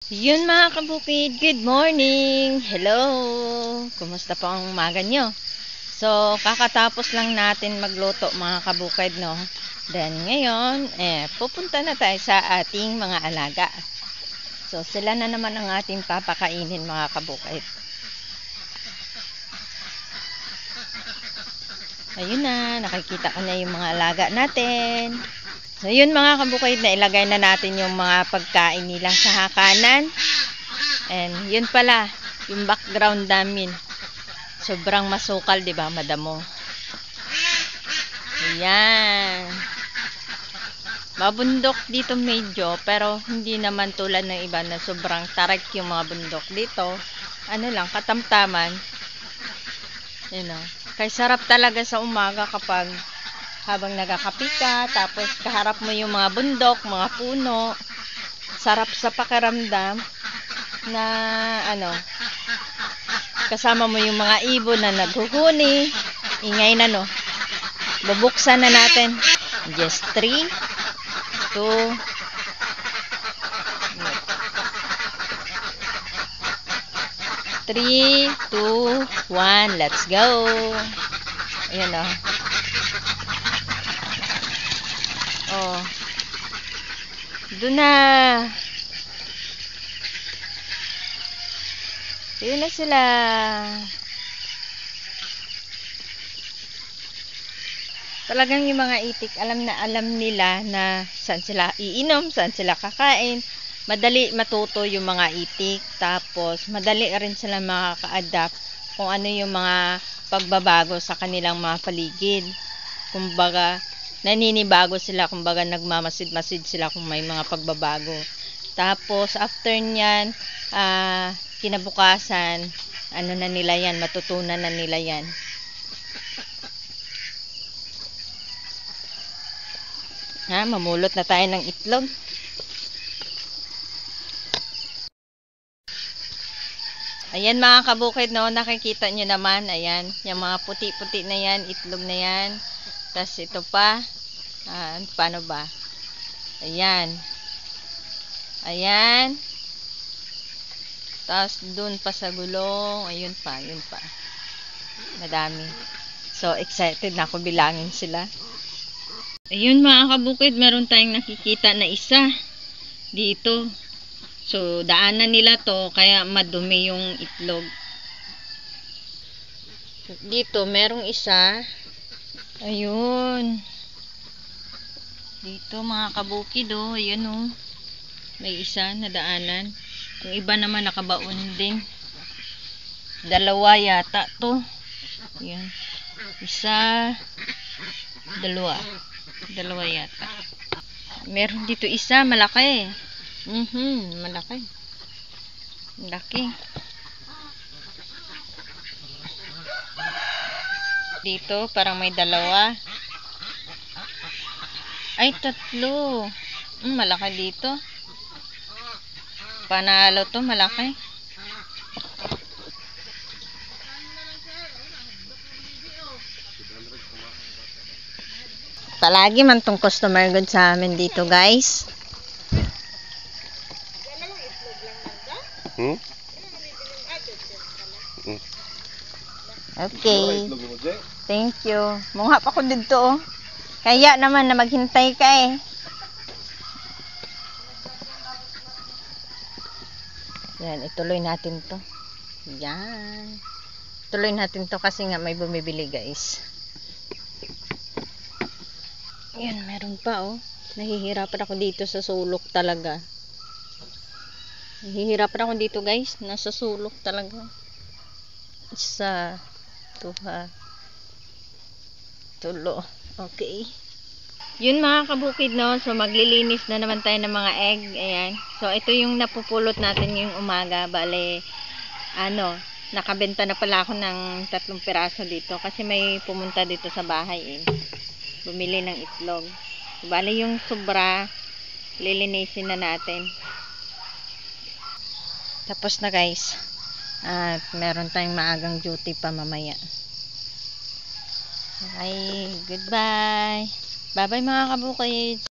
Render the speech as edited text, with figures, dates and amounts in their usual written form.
Yun mga kabukid, good morning! Hello! Kumusta po ang umaga nyo? So, kakatapos lang natin magluto mga kabukid, no? Then, ngayon, pupunta na tayo sa ating mga alaga. So, sila na naman ang ating papakainin mga kabukid. Ayun na, nakikita ko na yung mga alaga natin. So, yun mga kabukid, na ilagay na natin yung mga pagkain nila sa hakanan. And, yun pala, yung background namin. Sobrang masukal, di ba, madamo. Ayan. Mabundok dito medyo, pero hindi naman tulad ng iba na sobrang tarik yung mga bundok dito. Ano lang, katamtaman. You know. Kaya sarap talaga sa umaga kapag habang nagkakape ka, tapos kaharap mo yung mga bundok, mga puno. Sarap sa pakiramdam na kasama mo yung mga ibon na naghuhuni. Ingay na, no. Bubuksan na natin. Just 3, 2, 3, 2, 1, let's go. Ayan, oh. Oh. Doon na. Yun na sila. Talagang yung mga itik, alam na alam nila na saan sila iinom, saan sila kakain. Madali matuto yung mga itik. Tapos, madali rin sila makaka-adapt kung ano yung mga pagbabago sa kanilang mga paligid. Kumbaga, naninibago sila. Kumbaga, nagmamasid-masid sila kung may mga pagbabago. Tapos, after nyan, kinabukasan, ano na nila yan, matutunan na nila yan. Mamulot na tayo ng itlog. Ayan mga kabukid, no, nakikita nyo naman, ayan, yung mga puti-puti na yan, itlog na yan. Tapos ito pa, paano ba? Ayan. Ayan. Tapos dun pa sa gulong, ayun pa, yun pa. Madami. So, excited na ako bilangin sila. Ayun mga kabukid, meron tayong nakikita na isa dito. So, daanan nila to, kaya madumi yung itlog. Dito, merong isa. Ayun. Dito mga kabukid, oh. Ayan, oh. May isa na daanan. Yung iba naman nakabaon din. Dalawa yata to. Ayan. Isa. Dalawa. Dalawa yata. Meron dito isa, malaki. Malaki. Laki. Dito, parang may dalawa. Ay, tatlo. Malaki dito. Panalo to, malaki. Palagi man tong customer good sa amin dito, guys. Okay. Thank you. Mungha pa ko dito, oh. Kaya naman na maghintay ka, eh. Yan, ituloy natin to. Yan. Ituloy natin to kasi nga may bumibili, guys. Yan, meron pa, oh. Nahihirapan ako dito sa sulok talaga. Nahihirapan ako dito, guys. Nasa sulok talaga. Isa, tuha, tulo. Okay. Yun mga kabukid, no. So, maglilinis na naman tayo ng mga egg. Ayan. So, ito yung napupulot natin ngayong umaga. Bale, nakabenta na pala ako ng 3 piraso dito. Kasi may pumunta dito sa bahay, eh. Bumili ng itlog. Bale, yung sobra, lilinisin na natin. Tapos na, guys. At meron tayong maagang duty pa mamaya. Okay, goodbye. Bye-bye mga kabukid.